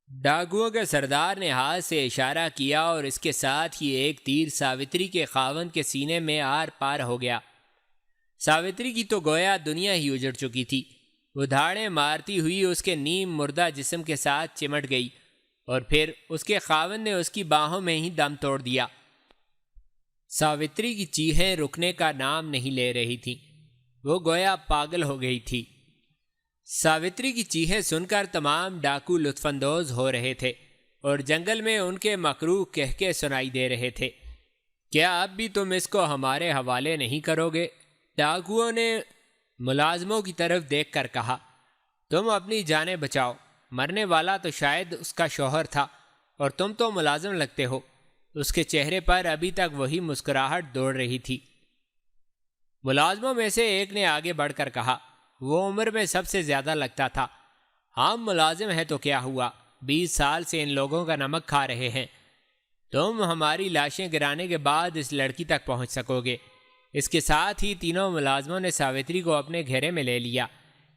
ڈاکوؤں کے سردار نے ہاتھ سے اشارہ کیا اور اس کے ساتھ ہی ایک تیر ساوتری کے خاوند کے سینے میں آر پار ہو گیا۔ ساوتری کی تو گویا دنیا ہی اجڑ چکی تھی۔ وہ دھاڑیں مارتی ہوئی اس کے نیم مردہ جسم کے ساتھ چمٹ گئی اور پھر اس کے خاوند نے اس کی باہوں میں ہی دم توڑ دیا۔ ساوتری کی چیخیں رکنے کا نام نہیں لے رہی تھیں، وہ گویا پاگل ہو گئی تھی۔ ساوتری کی چیخیں سن کر تمام ڈاکو لطف اندوز ہو رہے تھے اور جنگل میں ان کے مکروہ کہکے سنائی دے رہے تھے۔ کیا اب بھی تم اس کو ہمارے حوالے نہیں کرو گے؟ ڈاکوؤں نے ملازموں کی طرف دیکھ کر کہا، تم اپنی جانیں بچاؤ، مرنے والا تو شاید اس کا شوہر تھا اور تم تو ملازم لگتے ہو۔ اس کے چہرے پر ابھی تک وہی مسکراہٹ دوڑ رہی تھی۔ ملازموں میں سے ایک نے آگے بڑھ کر کہا، وہ عمر میں سب سے زیادہ لگتا تھا۔ ہم ملازم ہیں تو کیا ہوا، 20 سال سے ان لوگوں کا نمک کھا رہے ہیں۔ تم ہماری لاشیں گرانے کے بعد اس لڑکی تک پہنچ سکو گے۔ اس کے ساتھ ہی تینوں ملازموں نے ساوتری کو اپنے گھیرے میں لے لیا،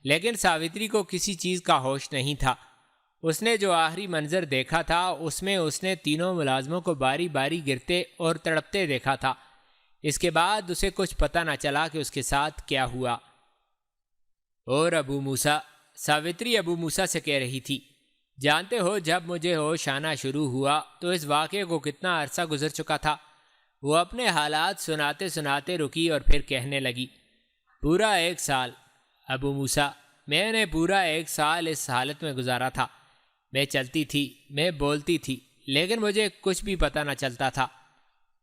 لیکن ساوتری کو کسی چیز کا ہوش نہیں تھا۔ اس نے جو آخری منظر دیکھا تھا اس میں اس نے تینوں ملازموں کو باری باری گرتے اور تڑپتے دیکھا تھا۔ اس کے بعد اسے کچھ پتہ نہ چلا کہ اس کے ساتھ کیا ہوا۔ اور ابو موسیٰ، ساوتری ابو موسیٰ سے کہہ رہی تھی، جانتے ہو جب مجھے ہوش آنا شروع ہوا تو اس واقعے کو کتنا عرصہ گزر چکا تھا۔ وہ اپنے حالات سناتے سناتے رکی اور پھر کہنے لگی، پورا 1 سال ابو موسیٰ، میں نے پورا 1 سال اس حالت میں گزارا تھا۔ میں چلتی تھی، میں بولتی تھی، لیکن مجھے کچھ بھی پتہ نہ چلتا تھا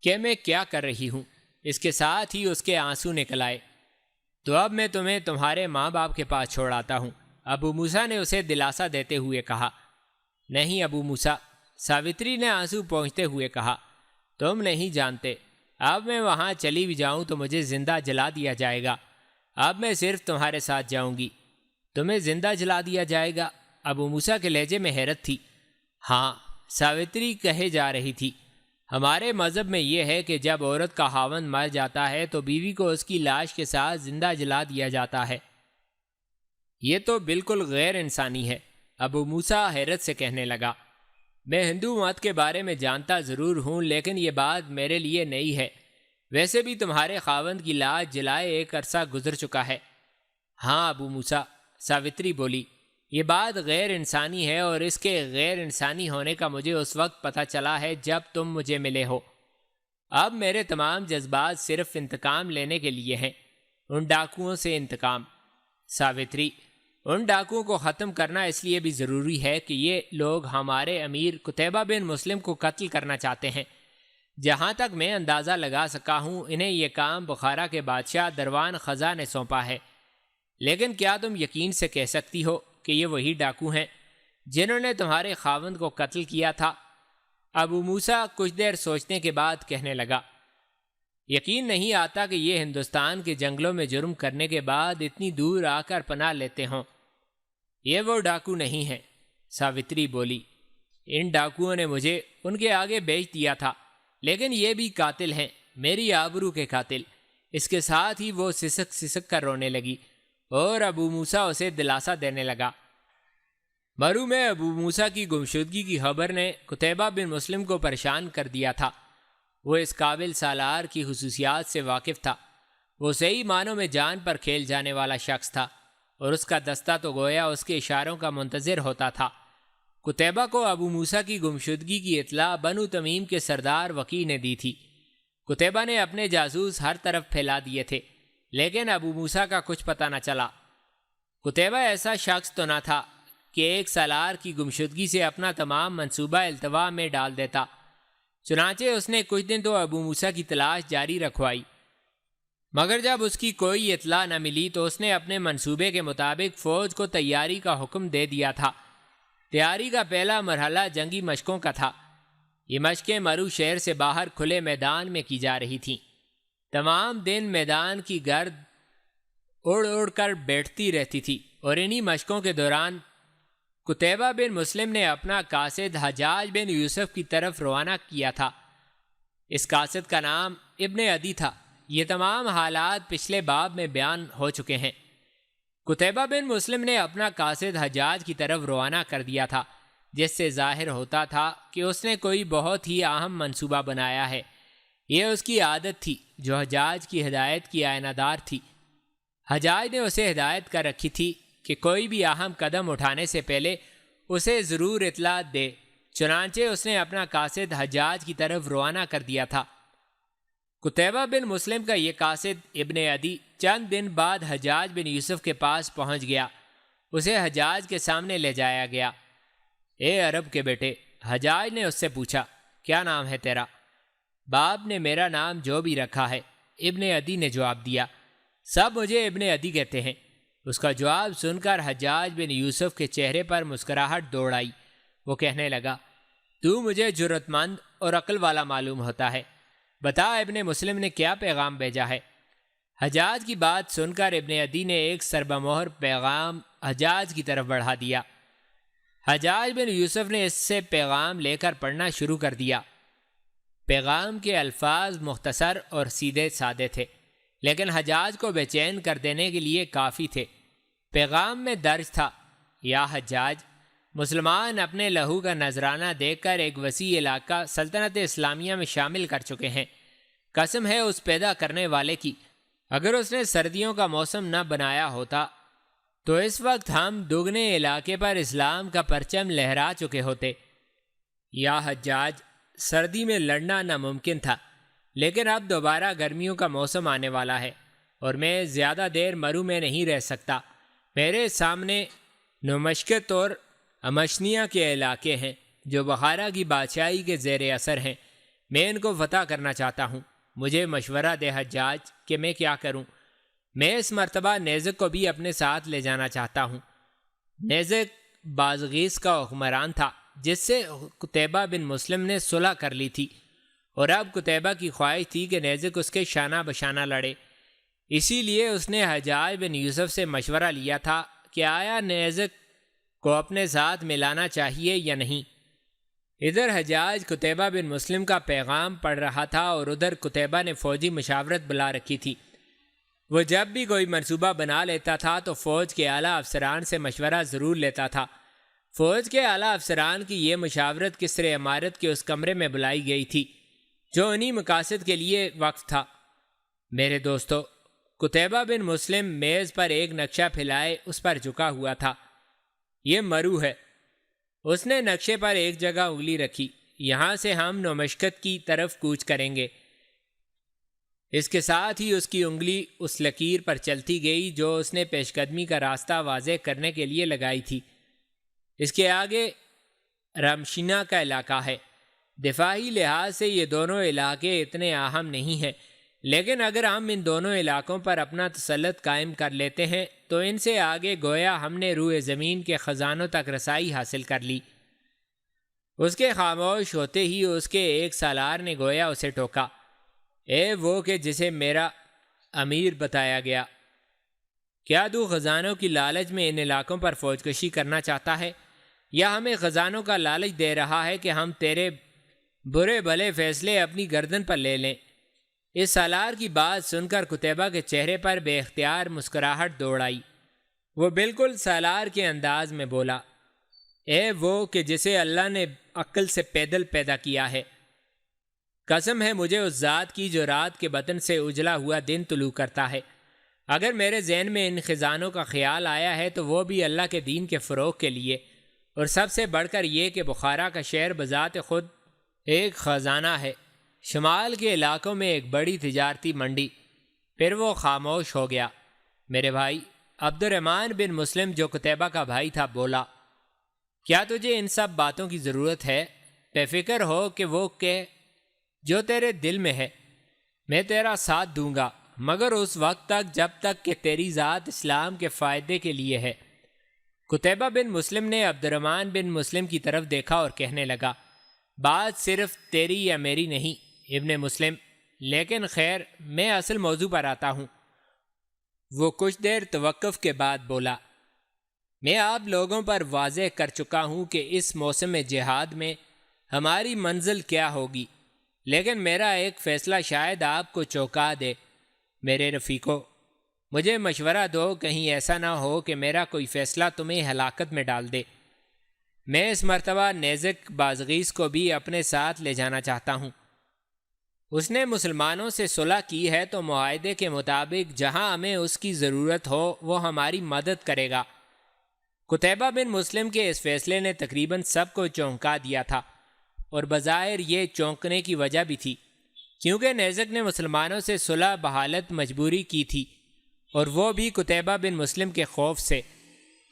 کہ میں کیا کر رہی ہوں۔ اس کے ساتھ ہی اس کے آنسو نکل آئے۔ تو اب میں تمہیں تمہارے ماں باپ کے پاس چھوڑ آتا ہوں، ابو موسیٰ نے اسے دلاسا دیتے ہوئے کہا۔ نہیں ابو موسیٰ، ساوتری نے آنسو پونچھتے ہوئے کہا، تم نہیں جانتے، اب میں وہاں چلی بھی جاؤں تو مجھے زندہ جلا دیا جائے گا۔ اب میں صرف تمہارے ساتھ جاؤں گی۔ تمہیں زندہ جلا دیا جائے گا؟ ابو موسیٰ کے لہجے میں حیرت تھی۔ ہاں، ساوتری کہے جا رہی تھی، ہمارے مذہب میں یہ ہے کہ جب عورت کا خاوند مر جاتا ہے تو بیوی کو اس کی لاش کے ساتھ زندہ جلا دیا جاتا ہے۔ یہ تو بالکل غیر انسانی ہے، ابو موسیٰ حیرت سے کہنے لگا۔ میں ہندو مت کے بارے میں جانتا ضرور ہوں، لیکن یہ بات میرے لیے نئی ہے۔ ویسے بھی تمہارے خاوند کی لاش جلائے 1 عرصہ گزر چکا ہے۔ ہاں ابو موسیٰ، ساوتری بولی، یہ بات غیر انسانی ہے اور اس کے غیر انسانی ہونے کا مجھے اس وقت پتہ چلا ہے جب تم مجھے ملے ہو۔ اب میرے تمام جذبات صرف انتقام لینے کے لیے ہیں، ان ڈاکوؤں سے انتقام۔ ساوتری، ان ڈاکوؤں کو ختم کرنا اس لیے بھی ضروری ہے کہ یہ لوگ ہمارے امیر قتیبہ بن مسلم کو قتل کرنا چاہتے ہیں۔ جہاں تک میں اندازہ لگا سکا ہوں انہیں یہ کام بخارا کے بادشاہ دروان خزاں نے سونپا ہے۔ لیکن کیا تم یقین سے کہہ سکتی ہو کہ یہ وہی ڈاکو ہیں جنہوں نے تمہارے خاوند کو قتل کیا تھا؟ ابو موسیٰ کچھ دیر سوچنے کے بعد کہنے لگا، یقین نہیں آتا کہ یہ ہندوستان کے جنگلوں میں جرم کرنے کے بعد اتنی دور آ کر پناہ لیتے ہوں۔ یہ وہ ڈاکو نہیں ہیں، ساوتری بولی۔ ان ڈاکوؤں نے مجھے ان کے آگے بیچ دیا تھا، لیکن یہ بھی قاتل ہیں، میری آبرو کے قاتل۔ اس کے ساتھ ہی وہ سسک سسک کر رونے لگی اور ابو موسیٰ اسے دلاسا دینے لگا۔ مرو میں ابو موسیٰ کی گمشدگی کی خبر نے قتیبہ بن مسلم کو پریشان کر دیا تھا۔ وہ اس قابل سالار کی خصوصیات سے واقف تھا۔ وہ صحیح معنوں میں جان پر کھیل جانے والا شخص تھا اور اس کا دستہ تو گویا اس کے اشاروں کا منتظر ہوتا تھا۔ قتیبہ کو ابو موسیٰ کی گمشدگی کی اطلاع بنو تمیم کے سردار وقیع نے دی تھی۔ قتیبہ نے اپنے جاسوس ہر طرف پھیلا دیے تھے، لیکن ابو موسیٰ کا کچھ پتہ نہ چلا۔ قتیبہ ایسا شخص تو نہ تھا کہ ایک سالار کی گمشدگی سے اپنا تمام منصوبہ التوا میں ڈال دیتا۔ چنانچہ اس نے کچھ دن تو ابو موسیٰ کی تلاش جاری رکھوائی، مگر جب اس کی کوئی اطلاع نہ ملی تو اس نے اپنے منصوبے کے مطابق فوج کو تیاری کا حکم دے دیا تھا۔ تیاری کا پہلا مرحلہ جنگی مشقوں کا تھا۔ یہ مشقیں مرو شہر سے باہر کھلے میدان میں کی جا رہی تھیں۔ تمام دن میدان کی گرد اڑ اڑ کر بیٹھتی رہتی تھی اور انہی مشقوں کے دوران قتیبہ بن مسلم نے اپنا قاصد حجاج بن یوسف کی طرف روانہ کیا تھا۔ اس قاصد کا نام ابن عدی تھا۔ یہ تمام حالات پچھلے باب میں بیان ہو چکے ہیں۔ قتیبہ بن مسلم نے اپنا قاصد حجاج کی طرف روانہ کر دیا تھا۔ جس سے ظاہر ہوتا تھا کہ اس نے کوئی بہت ہی اہم منصوبہ بنایا ہے۔ یہ اس کی عادت تھی جو حجاج کی ہدایت کی آئینہ دار تھی۔ حجاج نے اسے ہدایت کر رکھی تھی کہ کوئی بھی اہم قدم اٹھانے سے پہلے اسے ضرور اطلاع دے، چنانچہ اس نے اپنا قاصد حجاج کی طرف روانہ کر دیا تھا۔ قتیبہ بن مسلم کا یہ قاصد ابن عدی چند دن بعد حجاج بن یوسف کے پاس پہنچ گیا۔ اسے حجاج کے سامنے لے جایا گیا۔ اے عرب کے بیٹے، حجاج نے اس سے پوچھا، کیا نام ہے تیرا؟ باپ نے میرا نام جو بھی رکھا ہے، ابن عدی نے جواب دیا۔ سب مجھے ابن عدی کہتے ہیں۔ اس کا جواب سن کر حجاج بن یوسف کے چہرے پر مسکراہٹ دوڑ آئی۔ وہ کہنے لگا، تو مجھے جرأت مند اور عقل والا معلوم ہوتا ہے، بتا ابن مسلم نے کیا پیغام بھیجا ہے؟ حجاج کی بات سن کر ابن عدی نے ایک سربمہر پیغام حجاج کی طرف بڑھا دیا۔ حجاج بن یوسف نے اس سے پیغام لے کر پڑھنا شروع کر دیا۔ پیغام کے الفاظ مختصر اور سیدھے سادے تھے، لیکن حجاج کو بے چین کر دینے کے لیے کافی تھے۔ پیغام میں درج تھا، یا حجاج، مسلمان اپنے لہو کا نذرانہ دیکھ کر ایک وسیع علاقہ سلطنت اسلامیہ میں شامل کر چکے ہیں۔ قسم ہے اس پیدا کرنے والے کی، اگر اس نے سردیوں کا موسم نہ بنایا ہوتا تو اس وقت ہم دگنے علاقے پر اسلام کا پرچم لہرا چکے ہوتے۔ یا حجاج، سردی میں لڑنا ناممکن تھا، لیکن اب دوبارہ گرمیوں کا موسم آنے والا ہے اور میں زیادہ دیر مرو میں نہیں رہ سکتا۔ میرے سامنے نمشکت اور امشنیا کے علاقے ہیں جو بخارا کی بادشاہی کے زیر اثر ہیں۔ میں ان کو فتح کرنا چاہتا ہوں۔ مجھے مشورہ دے حجاج کہ میں کیا کروں۔ میں اس مرتبہ نیزک کو بھی اپنے ساتھ لے جانا چاہتا ہوں۔ نیزک بازغیس کا حکمران تھا جس سے قتیبہ بن مسلم نے صلح کر لی تھی، اور اب قتیبہ کی خواہش تھی کہ نیزک اس کے شانہ بشانہ لڑے۔ اسی لیے اس نے حجاج بن یوسف سے مشورہ لیا تھا کہ آیا نیزک کو اپنے ساتھ ملانا چاہیے یا نہیں۔ ادھر حجاج قتیبہ بن مسلم کا پیغام پڑھ رہا تھا اور ادھر قتیبہ نے فوجی مشاورت بلا رکھی تھی۔ وہ جب بھی کوئی منصوبہ بنا لیتا تھا تو فوج کے اعلیٰ افسران سے مشورہ ضرور لیتا تھا۔ فوج کے اعلیٰ افسران کی یہ مشاورت کسر عمارت کے اس کمرے میں بلائی گئی تھی جو انہی مقاصد کے لیے وقف تھا۔ میرے دوستو، قتیبہ بن مسلم میز پر ایک نقشہ پھیلائے اس پر جھکا ہوا تھا۔ یہ مرو ہے۔ اس نے نقشے پر ایک جگہ انگلی رکھی۔ یہاں سے ہم نمشکت کی طرف کوچ کریں گے۔ اس کے ساتھ ہی اس کی انگلی اس لکیر پر چلتی گئی جو اس نے پیش قدمی کا راستہ واضح کرنے کے لیے لگائی تھی۔ اس کے آگے رمشینہ کا علاقہ ہے۔ دفاعی لحاظ سے یہ دونوں علاقے اتنے اہم نہیں ہیں، لیکن اگر ہم ان دونوں علاقوں پر اپنا تسلط قائم کر لیتے ہیں تو ان سے آگے گویا ہم نے روئے زمین کے خزانوں تک رسائی حاصل کر لی۔ اس کے خاموش ہوتے ہی اس کے ایک سالار نے گویا اسے ٹوکا، اے وہ کہ جسے میرا امیر بتایا گیا، کیا تو خزانوں کی لالچ میں ان علاقوں پر فوج کشی کرنا چاہتا ہے، یا ہمیں خزانوں کا لالچ دے رہا ہے کہ ہم تیرے برے بھلے فیصلے اپنی گردن پر لے لیں؟ اس سالار کی بات سن کر قتیبہ کے چہرے پر بے اختیار مسکراہٹ دوڑ آئی۔ وہ بالکل سالار کے انداز میں بولا، اے وہ کہ جسے اللہ نے عقل سے پیدل پیدا کیا ہے، قسم ہے مجھے اس ذات کی جو رات کے بطن سے اجلا ہوا دن طلوع کرتا ہے۔ اگر میرے ذہن میں ان خزانوں کا خیال آیا ہے تو وہ بھی اللہ کے دین کے فروغ کے لیے، اور سب سے بڑھ کر یہ کہ بخارا کا شہر بذات خود ایک خزانہ ہے، شمال کے علاقوں میں ایک بڑی تجارتی منڈی۔ پھر وہ خاموش ہو گیا۔ میرے بھائی عبد الرحمن بن مسلم جو قتیبہ کا بھائی تھا بولا، کیا تجھے ان سب باتوں کی ضرورت ہے؟ بے فکر ہو کہ وہ کہ جو تیرے دل میں ہے، میں تیرا ساتھ دوں گا، مگر اس وقت تک جب تک کہ تیری ذات اسلام کے فائدے کے لیے ہے۔ قتیبہ بن مسلم نے عبد الرحمن بن مسلم کی طرف دیکھا اور کہنے لگا، بات صرف تیری یا میری نہیں ابن مسلم، لیکن خیر میں اصل موضوع پر آتا ہوں۔ وہ کچھ دیر توقف کے بعد بولا، میں آپ لوگوں پر واضح کر چکا ہوں کہ اس موسم جہاد میں ہماری منزل کیا ہوگی، لیکن میرا ایک فیصلہ شاید آپ کو چونکا دے۔ میرے رفیقو، مجھے مشورہ دو، کہیں ایسا نہ ہو کہ میرا کوئی فیصلہ تمہیں ہلاکت میں ڈال دے۔ میں اس مرتبہ نیزک بازغیس کو بھی اپنے ساتھ لے جانا چاہتا ہوں۔ اس نے مسلمانوں سے صلح کی ہے تو معاہدے کے مطابق جہاں ہمیں اس کی ضرورت ہو وہ ہماری مدد کرے گا۔ قتیبہ بن مسلم کے اس فیصلے نے تقریباً سب کو چونکا دیا تھا، اور بظاہر یہ چونکنے کی وجہ بھی تھی، کیونکہ نیزک نے مسلمانوں سے صلح بحالت مجبوری کی تھی، اور وہ بھی قتیبہ بن مسلم کے خوف سے۔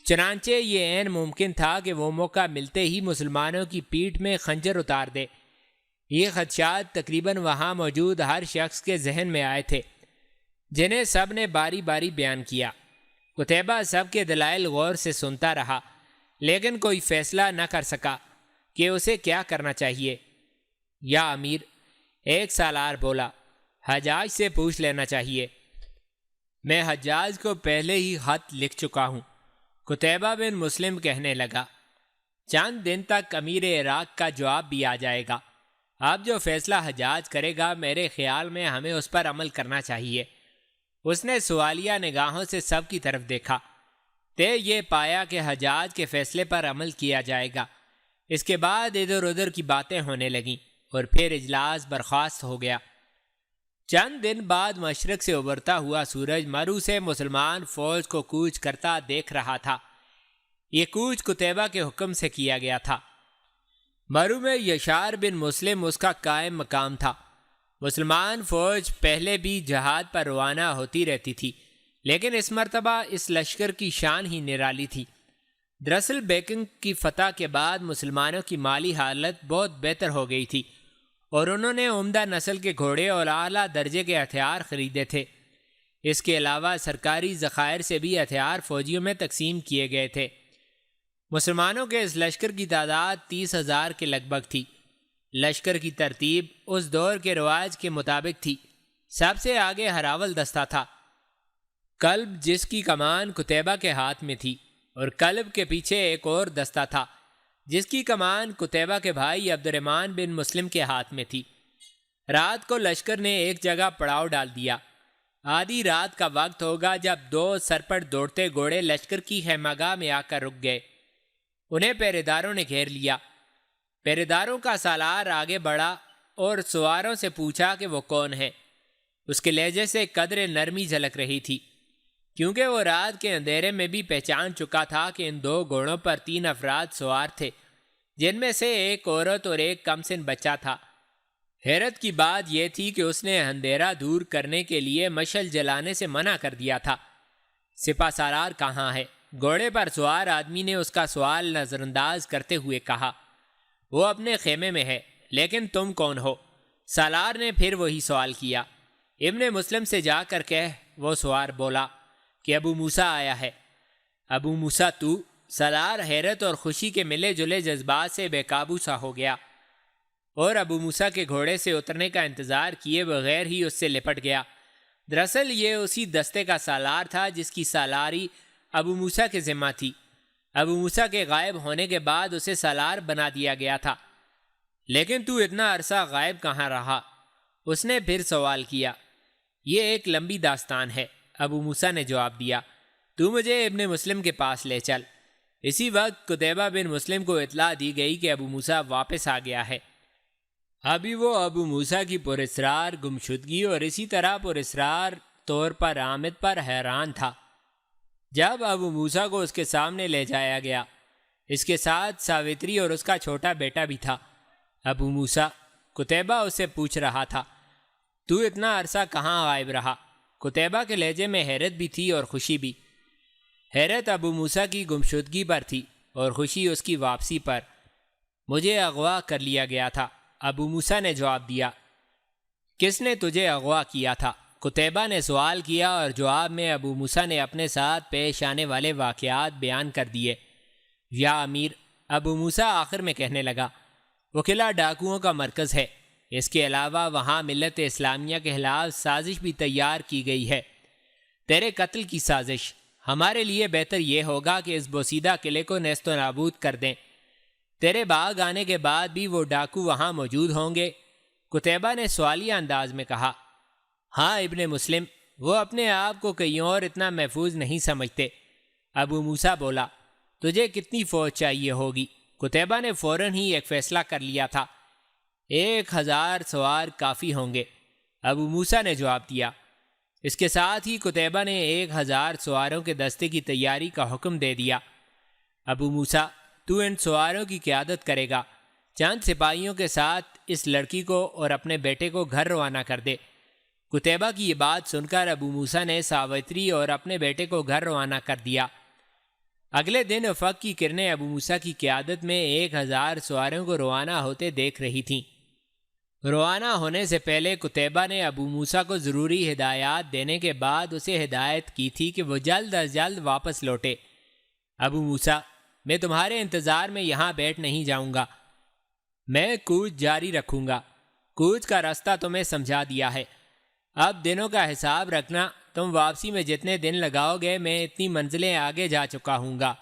چنانچہ یہ عین ممکن تھا کہ وہ موقع ملتے ہی مسلمانوں کی پیٹھ میں خنجر اتار دے۔ یہ خدشات تقریباً وہاں موجود ہر شخص کے ذہن میں آئے تھے، جنہیں سب نے باری باری بیان کیا۔ قتیبہ سب کے دلائل غور سے سنتا رہا، لیکن کوئی فیصلہ نہ کر سکا کہ اسے کیا کرنا چاہیے۔ یا امیر، ایک سالار بولا، حجاج سے پوچھ لینا چاہیے۔ میں حجاج کو پہلے ہی خط لکھ چکا ہوں، قتیبہ بن مسلم کہنے لگا۔ چند دن تک امیر عراق کا جواب بھی آ جائے گا۔ اب جو فیصلہ حجاج کرے گا میرے خیال میں ہمیں اس پر عمل کرنا چاہیے۔ اس نے سوالیہ نگاہوں سے سب کی طرف دیکھا۔ طے یہ پایا کہ حجاج کے فیصلے پر عمل کیا جائے گا۔ اس کے بعد ادھر ادھر کی باتیں ہونے لگیں اور پھر اجلاس برخاست ہو گیا۔ چند دن بعد مشرق سے ابھرتا ہوا سورج مرو سے مسلمان فوج کو کوچ کرتا دیکھ رہا تھا۔ یہ کوچ قتیبہ کے حکم سے کیا گیا تھا۔ مرو میں یشار بن مسلم اس کا قائم مقام تھا۔ مسلمان فوج پہلے بھی جہاد پر روانہ ہوتی رہتی تھی، لیکن اس مرتبہ اس لشکر کی شان ہی نرالی تھی۔ دراصل بیکنگ کی فتح کے بعد مسلمانوں کی مالی حالت بہت بہتر ہو گئی تھی، اور انہوں نے عمدہ نسل کے گھوڑے اور اعلیٰ درجے کے ہتھیار خریدے تھے۔ اس کے علاوہ سرکاری ذخائر سے بھی ہتھیار فوجیوں میں تقسیم کیے گئے تھے۔ مسلمانوں کے اس لشکر کی تعداد 30,000 کے لگ بھگ تھی۔ لشکر کی ترتیب اس دور کے رواج کے مطابق تھی۔ سب سے آگے ہراول دستہ تھا، کلب جس کی کمان قتیبہ کے ہاتھ میں تھی، اور کلب کے پیچھے ایک اور دستہ تھا جس کی کمان قتیبہ کے بھائی عبد الرحمن بن مسلم کے ہاتھ میں تھی۔ رات کو لشکر نے ایک جگہ پڑاؤ ڈال دیا۔ آدھی رات کا وقت ہوگا جب 2 سرپٹ دوڑتے گھوڑے لشکر کی خیمگاہ میں آ کر رک گئے۔ انہیں پہرے داروں نے گھیر لیا۔ پہرے داروں کا سالار آگے بڑھا اور سواروں سے پوچھا کہ وہ کون ہے۔ اس کے لہجے سے قدر نرمی جھلک رہی تھی، کیونکہ وہ رات کے اندھیرے میں بھی پہچان چکا تھا کہ ان 2 گھوڑوں پر 3 افراد سوار تھے، جن میں سے ایک عورت اور ایک کم سن بچہ تھا۔ حیرت کی بات یہ تھی کہ اس نے اندھیرا دور کرنے کے لیے مشعل جلانے سے منع کر دیا تھا۔ سپہ سالار کہاں ہے؟ گھوڑے پر سوار آدمی نے اس کا سوال نظر انداز کرتے ہوئے کہا۔ وہ اپنے خیمے میں ہے، لیکن تم کون ہو؟ سالار نے پھر وہی سوال کیا۔ ابن مسلم سے جا کر کہہ، وہ سوار بولا، کہ ابو موسیٰ آیا ہے۔ ابو موسیٰ تو؟ سالار حیرت اور خوشی کے ملے جلے جذبات سے بے قابو سا ہو گیا، اور ابو موسیٰ کے گھوڑے سے اترنے کا انتظار کیے بغیر ہی اس سے لپٹ گیا۔ دراصل یہ اسی دستے کا سالار تھا جس کی سالاری ابو موسیٰ کے ذمہ تھی۔ ابو موسیٰ کے غائب ہونے کے بعد اسے سالار بنا دیا گیا تھا۔ لیکن تو اتنا عرصہ غائب کہاں رہا؟ اس نے پھر سوال کیا۔ یہ ایک لمبی داستان ہے، ابو موسیٰ نے جواب دیا۔ تو مجھے ابن مسلم کے پاس لے چل۔ اسی وقت قتیبہ بن مسلم کو اطلاع دی گئی کہ ابو موسیٰ واپس آ گیا ہے۔ ابھی وہ ابو موسیٰ کی پراسرار گمشدگی اور اسی طرح پراسرار طور پر آمد پر حیران تھا۔ جب ابو موسیٰ کو اس کے سامنے لے جایا گیا، اس کے ساتھ ساوتری اور اس کا چھوٹا بیٹا بھی تھا۔ ابو موسیٰ، قتیبہ اس سے پوچھ رہا تھا، تو اتنا عرصہ کہاں غائب رہا؟ قتیبہ کے لہجے میں حیرت بھی تھی اور خوشی بھی۔ حیرت ابو موسیٰ کی گمشدگی پر تھی اور خوشی اس کی واپسی پر۔ مجھے اغوا کر لیا گیا تھا، ابو موسیٰ نے جواب دیا۔ کس نے تجھے اغوا کیا تھا؟ قتیبہ نے سوال کیا، اور جواب میں ابو موسیٰ نے اپنے ساتھ پیش آنے والے واقعات بیان کر دیے۔ یا امیر، ابو موسیٰ آخر میں کہنے لگا، وہ قلعہ ڈاکوؤں کا مرکز ہے۔ اس کے علاوہ وہاں ملت اسلامیہ کے خلاف سازش بھی تیار کی گئی ہے، تیرے قتل کی سازش۔ ہمارے لیے بہتر یہ ہوگا کہ اس بوسیدہ قلعے کو نیست و نابود کر دیں۔ تیرے باغ آنے کے بعد بھی وہ ڈاکو وہاں موجود ہوں گے؟ قتیبہ نے سوالیہ انداز میں کہا۔ ہاں ابن مسلم، وہ اپنے آپ کو کہیں اور اتنا محفوظ نہیں سمجھتے۔ ابو موسیٰ بولا، تجھے کتنی فوج چاہیے ہوگی؟ قتیبہ نے فوراً ہی ایک فیصلہ کر لیا تھا۔ 1000 سوار کافی ہوں گے، ابو موسیٰ نے جواب دیا۔ اس کے ساتھ ہی قتیبہ نے 1000 سواروں کے دستے کی تیاری کا حکم دے دیا۔ ابو موسیٰ، تو ان سواروں کی قیادت کرے گا، چند سپاہیوں کے ساتھ اس لڑکی کو اور اپنے بیٹے کو گھر روانہ کر دے۔ قتیبہ کی یہ بات سن کر ابو موسیٰ نے ساوتری اور اپنے بیٹے کو گھر روانہ کر دیا۔ اگلے دن افق کی کرنیں ابو موسیٰ کی قیادت میں 1000 سواروں کو روانہ ہوتے دیکھ رہی تھیں۔ روانہ ہونے سے پہلے قتیبہ نے ابو موسیٰ کو ضروری ہدایات دینے کے بعد اسے ہدایت کی تھی کہ وہ جلد از جلد واپس لوٹے۔ ابو موسیٰ، میں تمہارے انتظار میں یہاں بیٹھ نہیں جاؤں گا، میں کوچ جاری رکھوں گا۔ کوچ کا راستہ تمہیں سمجھا دیا ہے، اب دنوں کا حساب رکھنا، تم واپسی میں جتنے دن لگاؤ گے میں اتنی منزلیں آگے جا چکا ہوں گا۔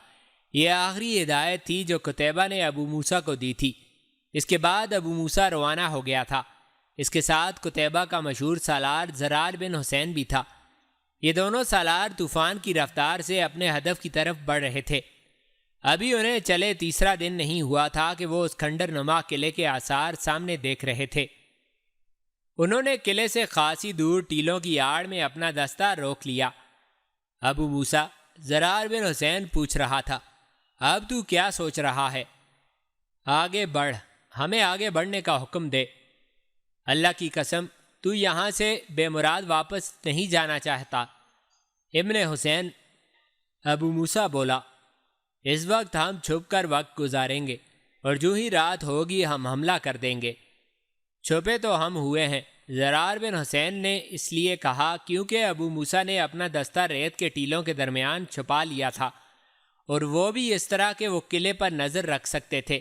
یہ آخری ہدایت تھی جو قتیبہ نے ابو موسیٰ کو دی تھی۔ اس کے بعد ابو موسیٰ روانہ ہو گیا تھا۔ اس کے ساتھ قتیبہ کا مشہور سالار زرار بن حسین بھی تھا۔ یہ دونوں سالار طوفان کی رفتار سے اپنے ہدف کی طرف بڑھ رہے تھے۔ ابھی انہیں چلے تیسرا دن نہیں ہوا تھا کہ وہ اس کھنڈر نما قلعے کے آثار سامنے دیکھ رہے تھے۔ انہوں نے قلعے سے خاصی دور ٹیلوں کی آڑ میں اپنا دستہ روک لیا۔ ابو موسیٰ، زرار بن حسین پوچھ رہا تھا، اب تو کیا سوچ رہا ہے؟ آگے بڑھ، ہمیں آگے بڑھنے کا حکم دے۔ اللہ کی قسم، تو یہاں سے بے مراد واپس نہیں جانا چاہتا؟ ابن حسین، ابو موسیٰ بولا، اس وقت ہم چھپ کر وقت گزاریں گے اور جو ہی رات ہوگی ہم حملہ کر دیں گے۔ چھپے تو ہم ہوئے ہیں، زرار بن حسین نے اس لیے کہا کیونکہ ابو موسیٰ نے اپنا دستہ ریت کے ٹیلوں کے درمیان چھپا لیا تھا، اور وہ بھی اس طرح کہ وہ قلعے پر نظر رکھ سکتے تھے،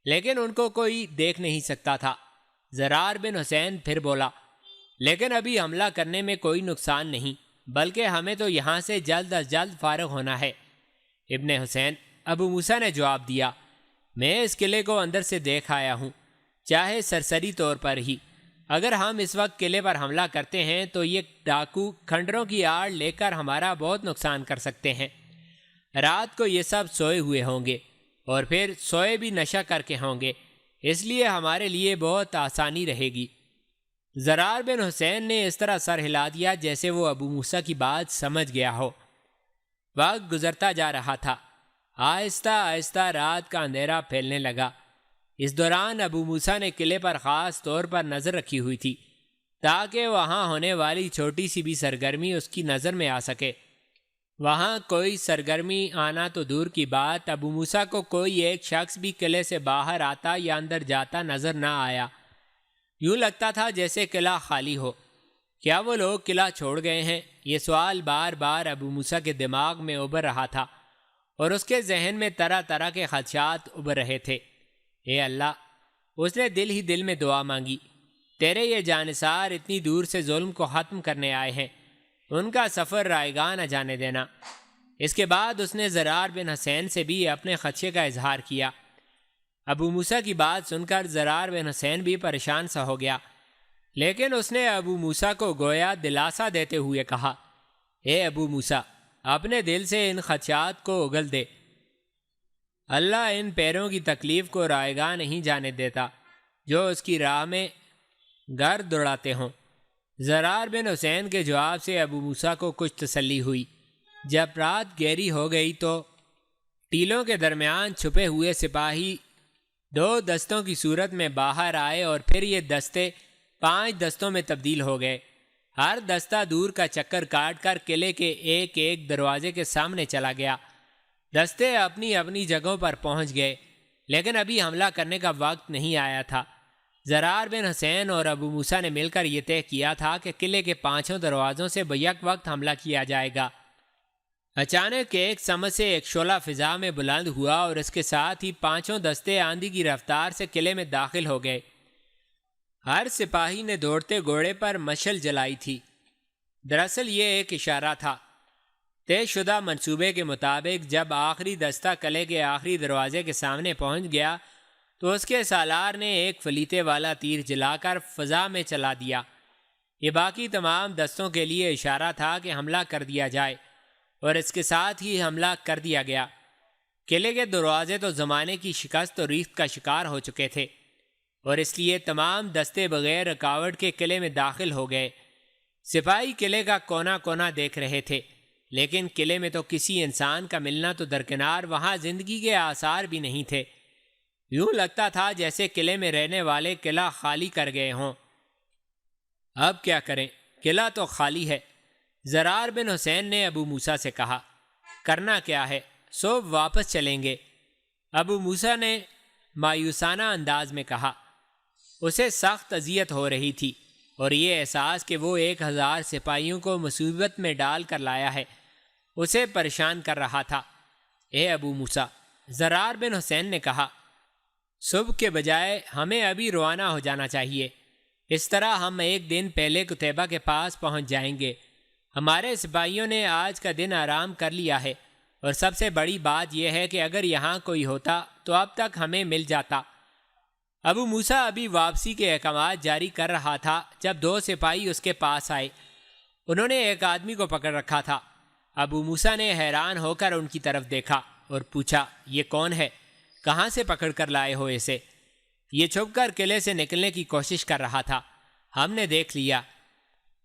لیکن ان کو کوئی دیکھ نہیں سکتا تھا۔ زرار بن حسین پھر بولا، لیکن ابھی حملہ کرنے میں کوئی نقصان نہیں، بلکہ ہمیں تو یہاں سے جلد از جلد فارغ ہونا ہے۔ ابن حسین، ابو موسیٰ نے جواب دیا، میں اس قلعے کو اندر سے دیکھ آیا ہوں، چاہے سرسری طور پر ہی۔ اگر ہم اس وقت قلعے پر حملہ کرتے ہیں تو یہ ڈاکو کھنڈروں کی آڑ لے کر ہمارا بہت نقصان کر سکتے ہیں۔ رات کو یہ سب سوئے ہوئے ہوں گے اور پھر سوئے بھی نشہ کر کے ہوں گے، اس لیے ہمارے لیے بہت آسانی رہے گی۔ زرار بن حسین نے اس طرح سر ہلا دیا جیسے وہ ابو موسیٰ کی بات سمجھ گیا ہو۔ وقت گزرتا جا رہا تھا، آہستہ آہستہ رات کا اندھیرا پھیلنے لگا۔ اس دوران ابو موسیٰ نے قلعے پر خاص طور پر نظر رکھی ہوئی تھی تاکہ وہاں ہونے والی چھوٹی سی بھی سرگرمی اس کی نظر میں آ سکے۔ وہاں کوئی سرگرمی آنا تو دور کی بات، ابو موسیٰ کو کوئی ایک شخص بھی قلعے سے باہر آتا یا اندر جاتا نظر نہ آیا۔ یوں لگتا تھا جیسے قلعہ خالی ہو۔ کیا وہ لوگ قلعہ چھوڑ گئے ہیں؟ یہ سوال بار بار ابو موسیٰ کے دماغ میں ابھر رہا تھا اور اس کے ذہن میں طرح طرح کے خدشات ابھر رہے تھے۔ اے اللہ، اس نے دل ہی دل میں دعا مانگی، تیرے یہ جانثار اتنی دور سے ظلم کو ختم کرنے آئے ہیں، ان کا سفر رائگاں نہ جانے دینا۔ اس کے بعد اس نے زرار بن حسین سے بھی اپنے خدشے کا اظہار کیا۔ ابو موسیٰ کی بات سن کر زرار بن حسین بھی پریشان سا ہو گیا، لیکن اس نے ابو موسیٰ کو گویا دلاسا دیتے ہوئے کہا، اے ابو موسیٰ، اپنے دل سے ان خدشات کو اگل دے، اللہ ان پیروں کی تکلیف کو رائگاں نہیں جانے دیتا جو اس کی راہ میں گرد دوڑاتے ہوں۔ زرار بن حسین کے جواب سے ابو موسیٰ کو کچھ تسلی ہوئی۔ جب رات گہری ہو گئی تو ٹیلوں کے درمیان چھپے ہوئے سپاہی 2 دستوں کی صورت میں باہر آئے اور پھر یہ دستے 5 دستوں میں تبدیل ہو گئے۔ ہر دستہ دور کا چکر کاٹ کر قلعے کے ایک ایک دروازے کے سامنے چلا گیا۔ دستے اپنی اپنی جگہوں پر پہنچ گئے، لیکن ابھی حملہ کرنے کا وقت نہیں آیا تھا۔ زرار بن حسین اور ابو موسیٰ نے مل کر یہ طے کیا تھا کہ قلعے کے 5 دروازوں سے بیک وقت حملہ کیا جائے گا۔ اچانک ایک سمت سے ایک شعلہ فضا میں بلند ہوا اور اس کے ساتھ ہی 5 دستے آندھی کی رفتار سے قلعے میں داخل ہو گئے۔ ہر سپاہی نے دوڑتے گھوڑے پر مشعل جلائی تھی۔ دراصل یہ ایک اشارہ تھا۔ طے شدہ منصوبے کے مطابق جب آخری دستہ قلعے کے آخری دروازے کے سامنے پہنچ گیا تو اس کے سالار نے ایک فلیتے والا تیر جلا کر فضا میں چلا دیا۔ یہ باقی تمام دستوں کے لیے اشارہ تھا کہ حملہ کر دیا جائے، اور اس کے ساتھ ہی حملہ کر دیا گیا۔ قلعے کے دروازے تو زمانے کی شکست اور ریخت کا شکار ہو چکے تھے اور اس لیے تمام دستے بغیر رکاوٹ کے قلعے میں داخل ہو گئے۔ سپاہی قلعے کا کونا کونا دیکھ رہے تھے، لیکن قلعے میں تو کسی انسان کا ملنا تو درکنار، وہاں زندگی کے آثار بھی نہیں تھے۔ یوں لگتا تھا جیسے قلعے میں رہنے والے قلعہ خالی کر گئے ہوں۔ اب کیا کریں، قلعہ تو خالی ہے۔ زرار بن حسین نے ابو موسیٰ سے کہا، کرنا کیا ہے؟ صبح واپس چلیں گے۔ ابو موسیٰ نے مایوسانہ انداز میں کہا۔ اسے سخت اذیت ہو رہی تھی اور یہ احساس کہ وہ 1000 سپاہیوں کو مصیبت میں ڈال کر لایا ہے اسے پریشان کر رہا تھا۔ اے ابو موسیٰ، زرار بن حسین نے کہا، صبح کے بجائے ہمیں ابھی روانہ ہو جانا چاہیے۔ اس طرح ہم ایک دن پہلے قتیبہ کے پاس پہنچ جائیں گے۔ ہمارے سپاہیوں نے آج کا دن آرام کر لیا ہے، اور سب سے بڑی بات یہ ہے کہ اگر یہاں کوئی ہوتا تو اب تک ہمیں مل جاتا۔ ابو موسیٰ ابھی واپسی کے احکامات جاری کر رہا تھا جب 2 سپاہی اس کے پاس آئے۔ انہوں نے ایک آدمی کو پکڑ رکھا تھا۔ ابو موسیٰ نے حیران ہو کر ان کی طرف دیکھا اور پوچھا، یہ کون ہے؟ کہاں سے پکڑ کر لائے ہو اسے؟ یہ چھپ کر قلعے سے نکلنے کی کوشش کر رہا تھا، ہم نے دیکھ لیا۔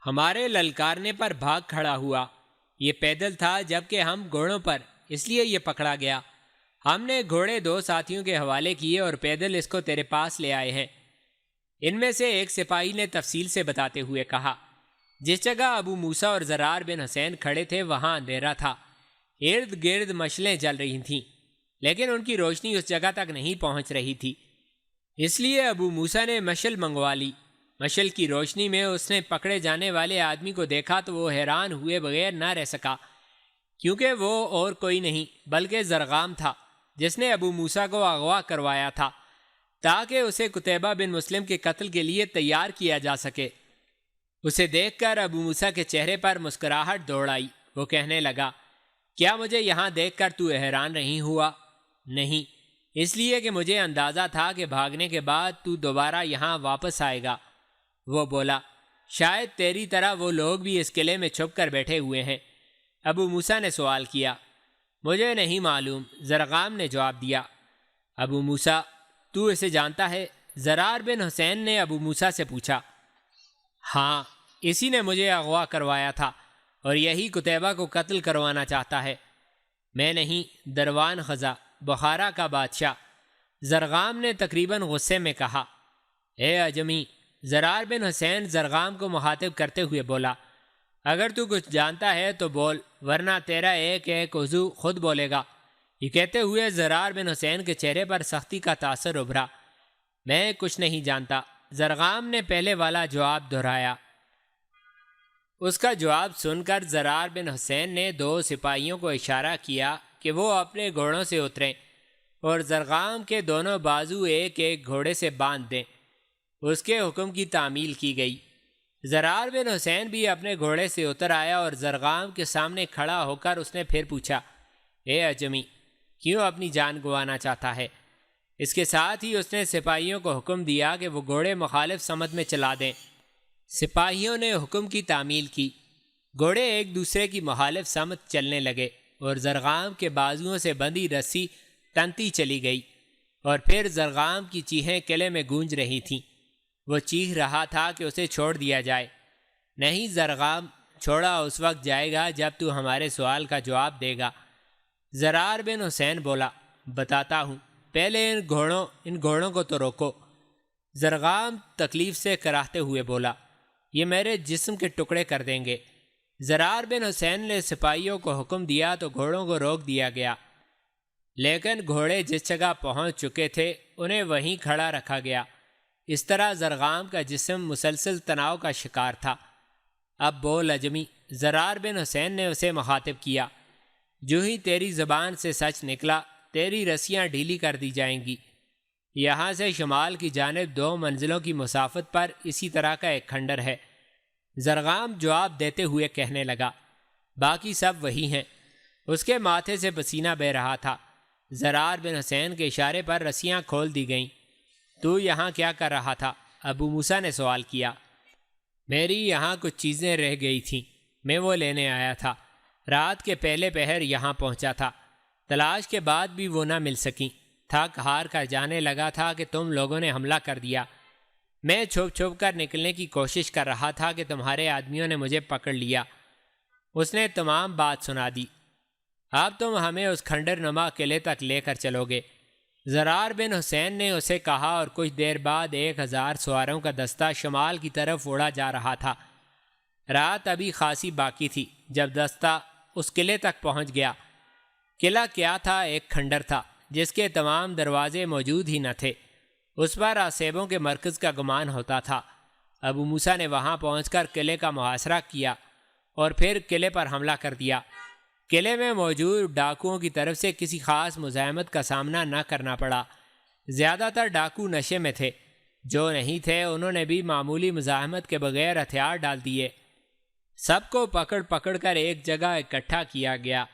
ہمارے للکارنے پر بھاگ کھڑا ہوا۔ یہ پیدل تھا جبکہ ہم گھوڑوں پر، اس لیے یہ پکڑا گیا۔ ہم نے گھوڑے 2 ساتھیوں کے حوالے کیے اور پیدل اس کو تیرے پاس لے آئے ہیں۔ ان میں سے ایک سپاہی نے تفصیل سے بتاتے ہوئے کہا، جس جگہ ابو موسیٰ اور زرار بن حسین کھڑے تھے وہاں اندھیرا تھا، ارد گرد مشلیں جل رہی تھیں، لیکن ان کی روشنی اس جگہ تک نہیں پہنچ رہی تھی۔ اس لیے ابو موسیٰ نے مشل منگوا لی۔ مشل کی روشنی میں اس نے پکڑے جانے والے آدمی کو دیکھا تو وہ حیران ہوئے بغیر نہ رہ سکا، کیونکہ وہ اور کوئی نہیں بلکہ زرغام تھا، جس نے ابو موسیٰ کو اغوا کروایا تھا تاکہ اسے قتیبہ بن مسلم کے قتل کے لیے تیار کیا جا سکے۔ اسے دیکھ کر ابو موسیٰ کے چہرے پر مسکراہٹ دوڑ آئی۔ وہ کہنے لگا، کیا مجھے یہاں دیکھ کر تو حیران نہیں ہوا؟ نہیں، اس لیے کہ مجھے اندازہ تھا کہ بھاگنے کے بعد تو دوبارہ یہاں واپس آئے گا۔ وہ بولا، شاید تیری طرح وہ لوگ بھی اس قلعے میں چھپ کر بیٹھے ہوئے ہیں۔ ابو موسیٰ نے سوال کیا۔ مجھے نہیں معلوم، زرغام نے جواب دیا۔ ابو موسیٰ، تو اسے جانتا ہے؟ زرار بن حسین نے ابو موسیٰ سے پوچھا۔ ہاں، اسی نے مجھے اغوا کروایا تھا اور یہی قتیبہ کو قتل کروانا چاہتا ہے۔ میں نہیں، دروان خزا، بخارا کا بادشاہ، زرغام نے تقریباً غصے میں کہا۔ اے اجمی، زرار بن حسین زرغام کو مخاطب کرتے ہوئے بولا، اگر تو کچھ جانتا ہے تو بول، ورنہ تیرا ایک ایک عضو خود بولے گا۔ یہ کہتے ہوئے زرار بن حسین کے چہرے پر سختی کا تاثر ابھرا۔ میں کچھ نہیں جانتا، زرغام نے پہلے والا جواب دہرایا۔ اس کا جواب سن کر زرار بن حسین نے 2 سپاہیوں کو اشارہ کیا کہ وہ اپنے گھوڑوں سے اتریں اور زرغام کے دونوں بازو ایک ایک گھوڑے سے باندھ دیں۔ اس کے حکم کی تعمیل کی گئی۔ زرار بن حسین بھی اپنے گھوڑے سے اتر آیا اور زرغام کے سامنے کھڑا ہو کر اس نے پھر پوچھا، اے اجمی، کیوں اپنی جان گنوانا چاہتا ہے؟ اس کے ساتھ ہی اس نے سپاہیوں کو حکم دیا کہ وہ گھوڑے مخالف سمت میں چلا دیں۔ سپاہیوں نے حکم کی تعمیل کی۔ گھوڑے ایک دوسرے کی مخالف سمت چلنے لگے اور زرغام کے بازوؤں سے بندھی رسی تنتی چلی گئی، اور پھر زرغام کی چیخیں قلعے میں گونج رہی تھیں۔ وہ چیخ رہا تھا کہ اسے چھوڑ دیا جائے۔ نہیں زرغام، چھوڑا اس وقت جائے گا جب تو ہمارے سوال کا جواب دے گا۔ زرار بن حسین بولا، بتاتا ہوں، پہلے ان گھوڑوں کو تو روکو۔ زرغام تکلیف سے کراہتے ہوئے بولا، یہ میرے جسم کے ٹکڑے کر دیں گے۔ زرار بن حسین نے سپاہیوں کو حکم دیا تو گھوڑوں کو روک دیا گیا، لیکن گھوڑے جس جگہ پہنچ چکے تھے انہیں وہیں کھڑا رکھا گیا۔ اس طرح زرغام کا جسم مسلسل تناؤ کا شکار تھا۔ اب بول اجمی، زرار بن حسین نے اسے مخاطب کیا، جو ہی تیری زبان سے سچ نکلا تیری رسیاں ڈھیلی کر دی جائیں گی۔ یہاں سے شمال کی جانب 2 منزلوں کی مسافت پر اسی طرح کا ایک کھنڈر ہے۔ زرغام جواب دیتے ہوئے کہنے لگا، باقی سب وہی ہیں۔ اس کے ماتھے سے پسینہ بہہ رہا تھا۔ زرار بن حسین کے اشارے پر رسیاں کھول دی گئیں۔ تو یہاں کیا کر رہا تھا؟ ابو موسیٰ نے سوال کیا۔ میری یہاں کچھ چیزیں رہ گئی تھیں، میں وہ لینے آیا تھا۔ رات کے پہلے پہر یہاں پہنچا تھا۔ تلاش کے بعد بھی وہ نہ مل سکیں۔ تھک ہار کر جانے لگا تھا کہ تم لوگوں نے حملہ کر دیا۔ میں چھپ چھپ کر نکلنے کی کوشش کر رہا تھا کہ تمہارے آدمیوں نے مجھے پکڑ لیا۔ اس نے تمام بات سنا دی۔ اب تم ہمیں اس کھنڈر نما قلعے تک لے کر چلو گے۔ زرار بن حسین نے اسے کہا، اور کچھ دیر بعد 1000 سواروں کا دستہ شمال کی طرف اڑا جا رہا تھا۔ رات ابھی خاصی باقی تھی جب دستہ اس قلعے تک پہنچ گیا۔ قلعہ کیا تھا؟ ایک کھنڈر تھا جس کے تمام دروازے موجود ہی نہ تھے۔ اس پر آسیبوں کے مرکز کا گمان ہوتا تھا۔ ابو موسیٰ نے وہاں پہنچ کر قلعے کا محاصرہ کیا اور پھر قلعے پر حملہ کر دیا۔ قلعے میں موجود ڈاکوؤں کی طرف سے کسی خاص مزاحمت کا سامنا نہ کرنا پڑا۔ زیادہ تر ڈاکو نشے میں تھے۔ جو نہیں تھے انہوں نے بھی معمولی مزاحمت کے بغیر ہتھیار ڈال دیے۔ سب کو پکڑ پکڑ کر ایک جگہ اکٹھا کیا گیا۔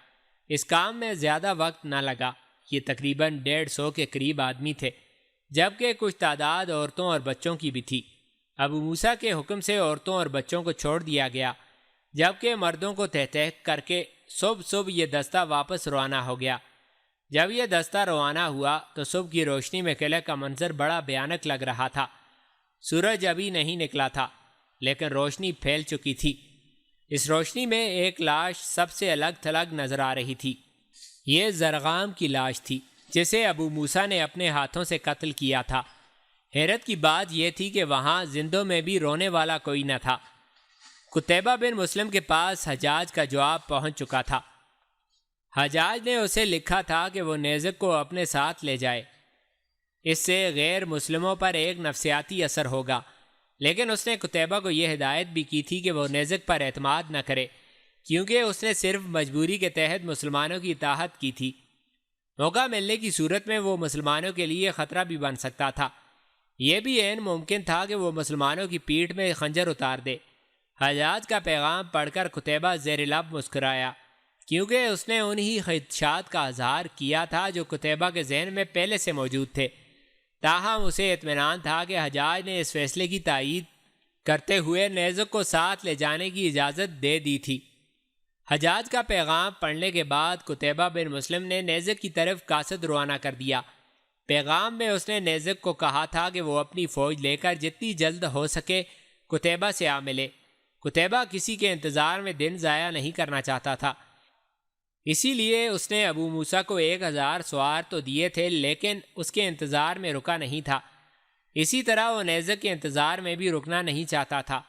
اس کام میں زیادہ وقت نہ لگا۔ یہ تقریباً 150 کے قریب آدمی تھے، جبکہ کچھ تعداد عورتوں اور بچوں کی بھی تھی۔ ابو موسیٰ کے حکم سے عورتوں اور بچوں کو چھوڑ دیا گیا، جبکہ مردوں کو تحت کر کے صبح یہ دستہ واپس روانہ ہو گیا۔ جب یہ دستہ روانہ ہوا تو صبح کی روشنی میں قلعے کا منظر بڑا بھیانک لگ رہا تھا۔ سورج ابھی نہیں نکلا تھا، لیکن روشنی پھیل چکی تھی۔ اس روشنی میں ایک لاش سب سے الگ تھلگ نظر آ رہی تھی۔ یہ زرغام کی لاش تھی جسے ابو موسیٰ نے اپنے ہاتھوں سے قتل کیا تھا۔ حیرت کی بات یہ تھی کہ وہاں زندوں میں بھی رونے والا کوئی نہ تھا۔ قتیبہ بن مسلم کے پاس حجاج کا جواب پہنچ چکا تھا۔ حجاج نے اسے لکھا تھا کہ وہ نیزک کو اپنے ساتھ لے جائے۔ اس سے غیر مسلموں پر ایک نفسیاتی اثر ہوگا، لیکن اس نے قتیبہ کو یہ ہدایت بھی کی تھی کہ وہ نیزک پر اعتماد نہ کرے، کیونکہ اس نے صرف مجبوری کے تحت مسلمانوں کی اطاعت کی تھی۔ موقع ملنے کی صورت میں وہ مسلمانوں کے لیے خطرہ بھی بن سکتا تھا۔ یہ بھی عین ممکن تھا کہ وہ مسلمانوں کی پیٹھ میں خنجر اتار دے۔ حجاج کا پیغام پڑھ کر قتیبہ زیر لب مسکرایا، کیونکہ اس نے انہی خدشات کا اظہار کیا تھا جو قتیبہ کے ذہن میں پہلے سے موجود تھے۔ تاہم اسے اطمینان تھا کہ حجاج نے اس فیصلے کی تائید کرتے ہوئے نیزک کو ساتھ لے جانے کی اجازت دے دی تھی۔ حجاج کا پیغام پڑھنے کے بعد قتیبہ بن مسلم نے نیزک کی طرف قاصد روانہ کر دیا۔ پیغام میں اس نے نیزک کو کہا تھا کہ وہ اپنی فوج لے کر جتنی جلد ہو سکے قتیبہ سے آ ملے۔ قتیبہ کسی کے انتظار میں دن ضائع نہیں کرنا چاہتا تھا، اسی لیے اس نے ابو موسیٰ کو 1000 سوار تو دیے تھے، لیکن اس کے انتظار میں رکا نہیں تھا۔ اسی طرح وہ نیزک کے انتظار میں بھی رکنا نہیں چاہتا تھا۔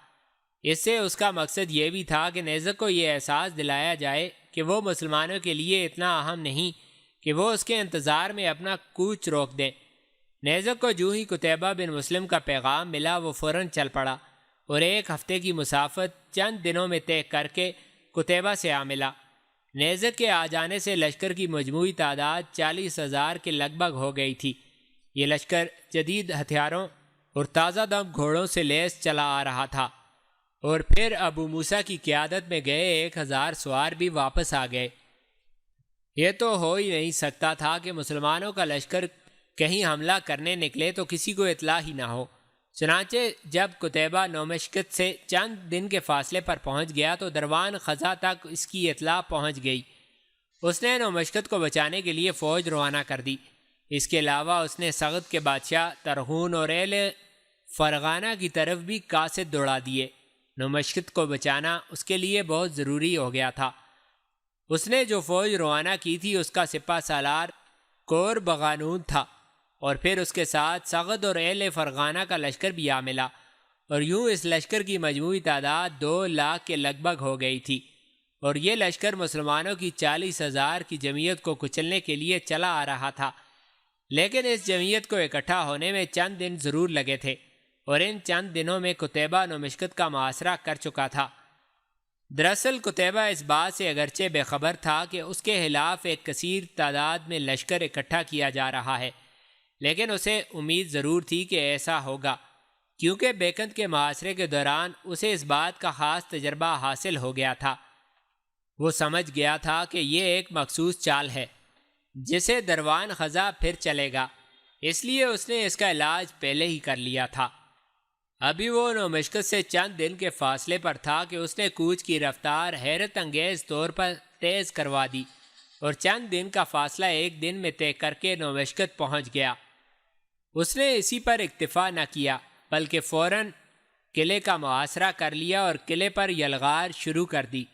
اس سے اس کا مقصد یہ بھی تھا کہ نیزک کو یہ احساس دلایا جائے کہ وہ مسلمانوں کے لیے اتنا اہم نہیں کہ وہ اس کے انتظار میں اپنا کوچ روک دیں۔ نیزک کو جو ہی قتیبہ بن مسلم کا پیغام ملا وہ فوراً چل پڑا اور 1 ہفتے کی مسافت چند دنوں میں طے کر کے قتیبہ سے آ ملا۔ نیزک کے آ جانے سے لشکر کی مجموعی تعداد 40,000 کے لگ بھگ ہو گئی تھی۔ یہ لشکر جدید ہتھیاروں اور تازہ دم گھوڑوں سے لیس چلا آ رہا تھا، اور پھر ابو موسیٰ کی قیادت میں گئے 1000 سوار بھی واپس آ گئے۔ یہ تو ہو ہی نہیں سکتا تھا کہ مسلمانوں کا لشکر کہیں حملہ کرنے نکلے تو کسی کو اطلاع ہی نہ ہو۔ چنانچہ جب قتیبہ نومشقت سے چند دن کے فاصلے پر پہنچ گیا تو دروان خزا تک اس کی اطلاع پہنچ گئی۔ اس نے نومشقت کو بچانے کے لیے فوج روانہ کر دی۔ اس کے علاوہ اس نے سغد کے بادشاہ ترغون اور اہل فرغانہ کی طرف بھی قاصد دوڑا دیے۔ نومشقت کو بچانا اس کے لیے بہت ضروری ہو گیا تھا۔ اس نے جو فوج روانہ کی تھی اس کا سپہ سالار کور بغانون تھا، اور پھر اس کے ساتھ سغد اور اہل فرغانہ کا لشکر بھی آ ملا، اور یوں اس لشکر کی مجموعی تعداد 2 لاکھ کے لگ بھگ ہو گئی تھی، اور یہ لشکر مسلمانوں کی 40,000 کی جمعیت کو کچلنے کے لیے چلا آ رہا تھا۔ لیکن اس جمعیت کو اکٹھا ہونے میں چند دن ضرور لگے تھے، اور ان چند دنوں میں قتیبہ نومشقت کا محاصرہ کر چکا تھا۔ دراصل قتیبہ اس بات سے اگرچہ بے خبر تھا کہ اس کے خلاف ایک کثیر تعداد میں لشکر اکٹھا کیا جا رہا ہے، لیکن اسے امید ضرور تھی کہ ایسا ہوگا، کیونکہ بیکند کے محاصرے کے دوران اسے اس بات کا خاص تجربہ حاصل ہو گیا تھا۔ وہ سمجھ گیا تھا کہ یہ ایک مخصوص چال ہے جسے دروان خزا پھر چلے گا، اس لیے اس نے اس کا علاج پہلے ہی کر لیا تھا۔ ابھی وہ نومشقت سے چند دن کے فاصلے پر تھا کہ اس نے کوچ کی رفتار حیرت انگیز طور پر تیز کروا دی، اور چند دن کا فاصلہ ایک دن میں طے کر کے نوشکت پہنچ گیا۔ اس نے اسی پر اکتفا نہ کیا بلکہ فوراً قلعے کا محاصرہ کر لیا اور قلعے پر یلغار شروع کر دی۔